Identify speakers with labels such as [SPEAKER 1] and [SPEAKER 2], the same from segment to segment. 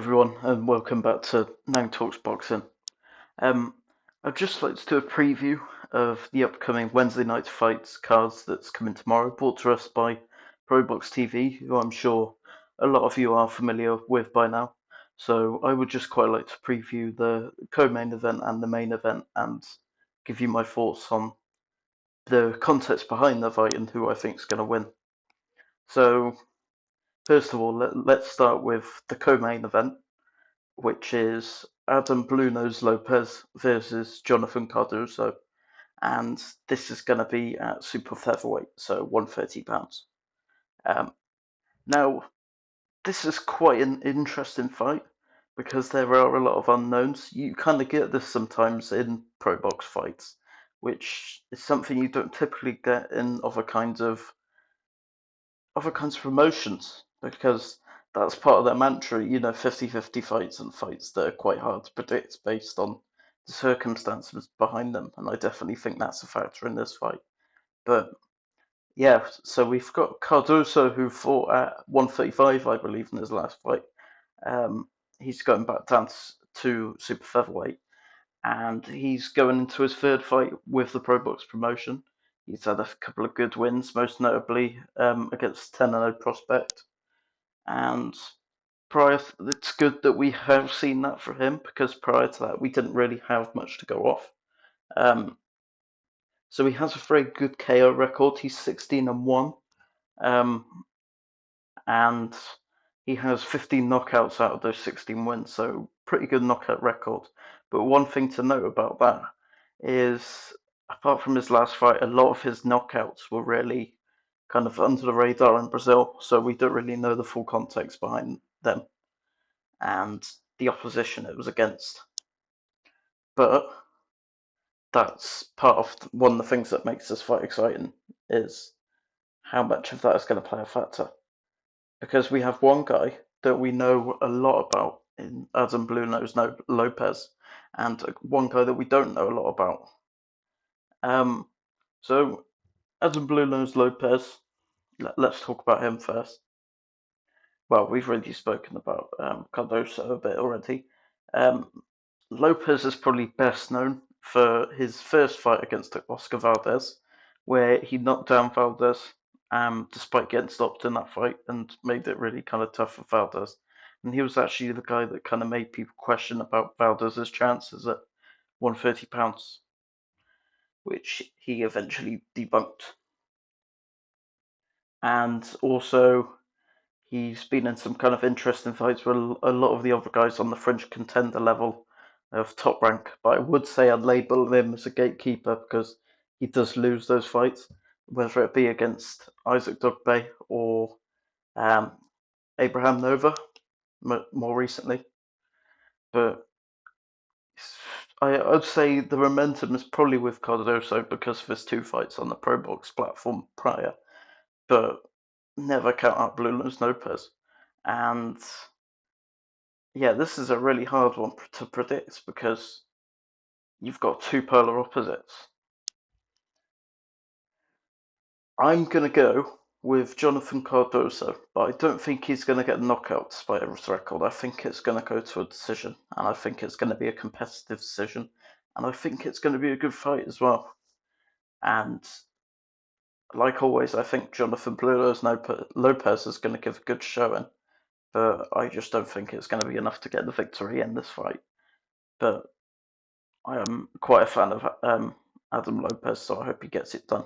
[SPEAKER 1] everyone, and welcome back to Nang Talks Boxing. I'd just like to do a preview of the upcoming Wednesday night fights cards that's coming tomorrow, brought to us by PROBOX TV, who I'm sure a lot of you are familiar with by now. So I would just quite like to preview the co-main event and the main event and give you my thoughts on the context behind the fight and who I think is going to win. So first of all, let's start with the co-main event, which is Adam Blue Nose Lopez versus Jonathan Cardoso. And this is going to be at super featherweight, so 130 pounds. Now, this is quite an interesting fight because there are a lot of unknowns. You kind of get this sometimes in pro box fights, which is something you don't typically get in other kinds of promotions, because that's part of their mantra, 50-50 fights and fights that are quite hard to predict based on the circumstances behind them. And I definitely think that's a factor in this fight. But yeah, so we've got Cardoso, who fought at 135, I believe, in his last fight. He's going back down to super featherweight, and he's going into his third fight with the Pro Box promotion. He's had a couple of good wins, most notably against 10-0 Prospect. And it's good that we have seen that for him, because prior to that we didn't really have much to go off. So he has a very good KO record. He's 16-1, and he has 15 knockouts out of those 16 wins, so pretty good knockout record. But one thing to note about that is, apart from his last fight, a lot of his knockouts were really kind of under the radar in Brazil, so we don't really know the full context behind them and the opposition it was against. But that's part of one of the things that makes this fight exciting, is how much of that is going to play a factor. Because we have one guy that we know a lot about in Adam Blue Nose Lopez, and one guy that we don't know a lot about. So Adam Blue Nose Lopez, let's talk about him first. Well, we've already spoken about Cardoso a bit already. Lopez is probably best known for his first fight against Oscar Valdez, where he knocked down Valdez despite getting stopped in that fight, and made it really kind of tough for Valdez. And he was actually the guy that kind of made people question about Valdez's chances at 130 pounds, which he eventually debunked. And also, he's been in some kind of interesting fights with a lot of the other guys on the fringe contender level of top rank, but I would say I'd label him as a gatekeeper, because he does lose those fights, whether it be against Isaac Dugbe or Abraham Nova more recently. But I'd say the momentum is probably with Cardoso because of his two fights on the Pro Box platform prior, but never count out Blue Nose Lopez. And yeah, this is a really hard one to predict because you've got two polar opposites. I'm going to go with Jonathan Cardoso, but I don't think he's going to get knockouts despite his record. I think it's going to go to a decision, and I think it's going to be a competitive decision, and I think it's going to be a good fight as well. And like always, I think Jonathan Lopez is going to give a good showing, but I just don't think it's going to be enough to get the victory in this fight. But I am quite a fan of Adam Lopez, so I hope he gets it done.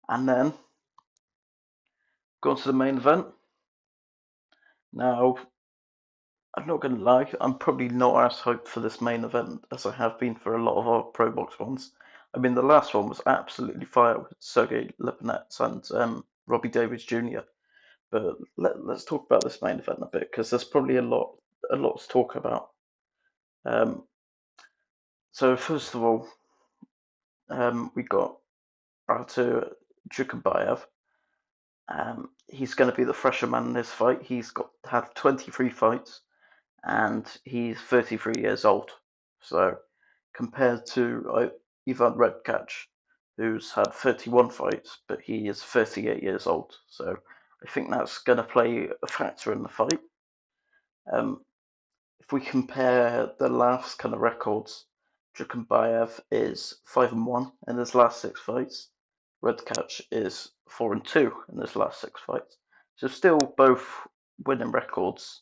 [SPEAKER 1] And then, going to the main event. Now, I'm not going to lie, I'm probably not as hyped for this main event as I have been for a lot of our Pro Box ones. I mean, the last one was absolutely fire with Sergey Lipinets and Robbie Davies Jr. But let's talk about this main event a bit, because there's probably a lot to talk about. So first of all, we got Artur Jukembayev. He's going to be the fresher man in this fight. He's had 23 fights, and he's 33 years old. So compared to Ivan Redkach, who's had 31 fights, but he is 38 years old. So I think that's going to play a factor in the fight. if we compare the last kind of records, Jukembayev is 5-1 in his last 6 fights. Redkach is 4-2 in his last 6 fights. So still both winning records,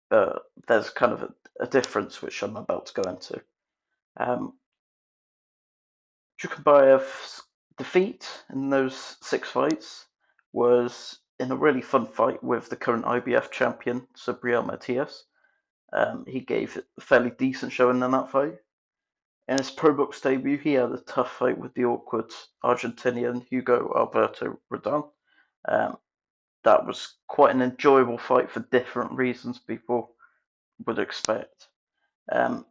[SPEAKER 1] but there's kind of a difference which I'm about to go into. Jukembayev's defeat in those 6 fights was in a really fun fight with the current IBF champion, Subriel Matias. He gave a fairly decent showing in that fight. In his PROBOX debut, he had a tough fight with the awkward Argentinian Hugo Alberto Rodon. That was quite an enjoyable fight for different reasons people would expect. I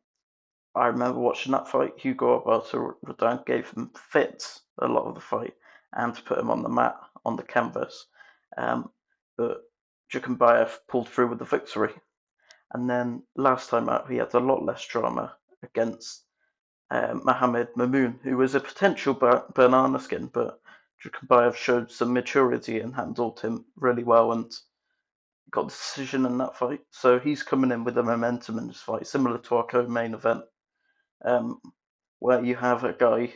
[SPEAKER 1] remember watching that fight. Hugo Alberto Rodon gave him fits a lot of the fight and put him on the mat, on the canvas. But Jukembayev pulled through with the victory. And then last time out, he had a lot less drama against Mohamed Mamoun, who was a potential banana skin, but Jukembayev showed some maturity and handled him really well and got the decision in that fight. So he's coming in with a momentum in this fight, similar to our co-main event, where you have a guy.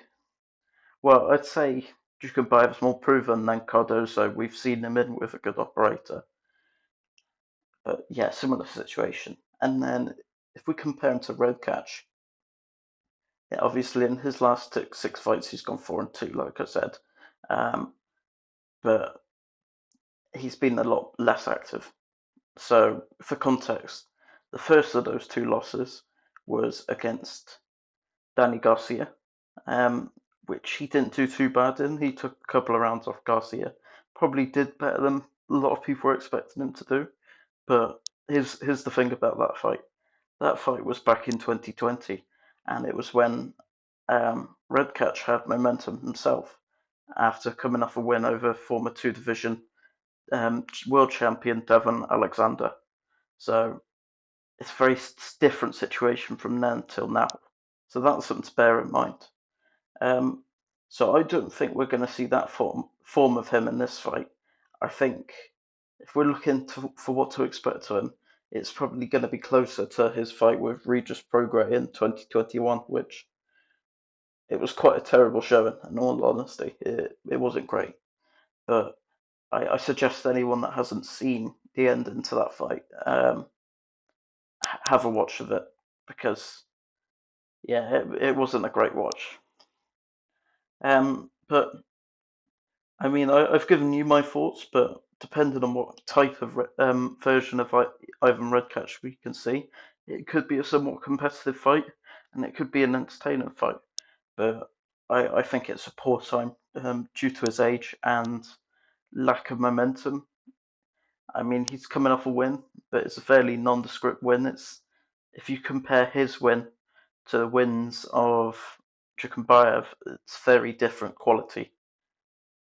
[SPEAKER 1] Well, I'd say Jukembayev's more proven than Cardoso. We've seen him in with a good operator. But yeah, similar situation. And then if we compare him to Redkach, yeah, obviously in his last 6 fights he's gone 4-2, like I said, but he's been a lot less active. So for context, the first of those 2 losses was against Danny Garcia, which he didn't do too bad in. He took a couple of rounds off Garcia, probably did better than a lot of people were expecting him to do. But here's the thing about that fight. That fight was back in 2020, and it was when Redkach had momentum himself after coming off a win over former 2 division world champion Devon Alexander. So it's a very different situation from then till now. So that's something to bear in mind. So I don't think we're going to see that form of him in this fight. I think if we're looking for what to expect of him, it's probably going to be closer to his fight with Regis Prograis in 2021, which it was quite a terrible showing, in all honesty. It wasn't great. But I suggest anyone that hasn't seen the ending to that fight have a watch of it, because yeah, it wasn't a great watch. But I mean, I've given you my thoughts, but depending on what type of version of Ivan Redkach we can see, it could be a somewhat competitive fight, and it could be an entertaining fight. But I think it's a poor time due to his age and lack of momentum. I mean, he's coming off a win, but it's a fairly nondescript win. It's if you compare his win to the wins of Jukembayev, it's very different quality.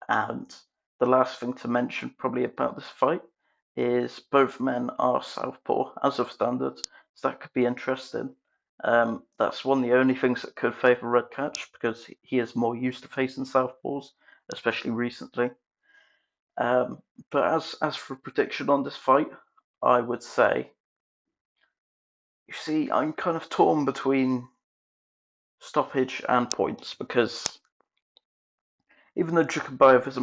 [SPEAKER 1] And the last thing to mention, probably about this fight, is both men are southpaw as of standard, so that could be interesting. That's one of the only things that could favour Redkach, because he is more used to facing southpaws, especially recently. But as for a prediction on this fight, I would say, you see, I'm kind of torn between stoppage and points, because even though Jukembayev is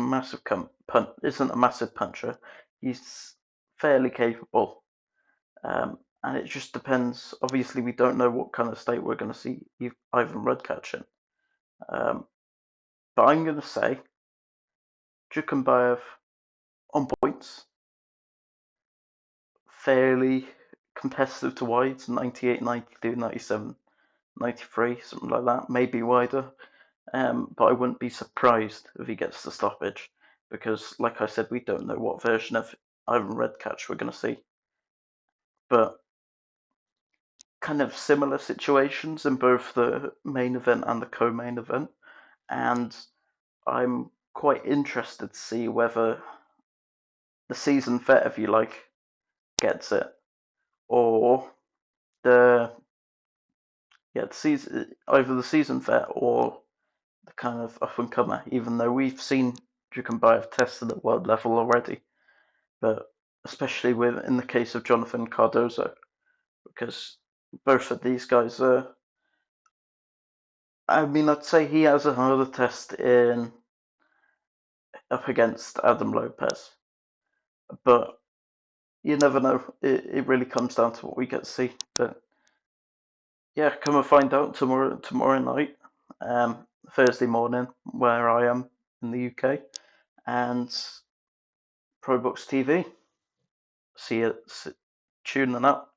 [SPEAKER 1] isn't a massive puncher, he's fairly capable. And it just depends. Obviously, we don't know what kind of state we're going to see Ivan Redkach in. But I'm going to say Jukembayev on points, fairly competitive to wides, 98, 92, 97, 93, something like that, maybe wider. But I wouldn't be surprised if he gets the stoppage, because, like I said, we don't know what version of Ivan Redkach we're going to see. But kind of similar situations in both the main event and the co-main event, and I'm quite interested to see whether the season vet, if you like, gets it, or the season, either the season vet or the kind of up and comer. Even though we've seen Jukembayev tested at world level already, but especially in the case of Jonathan Cardoso, because both of these guys are. I mean, I'd say he has a harder test in up against Adam Lopez, but you never know. It really comes down to what we get to see. But yeah, come and find out tomorrow night, Thursday morning, where I am in the UK, and ProBox TV. See you tuning out.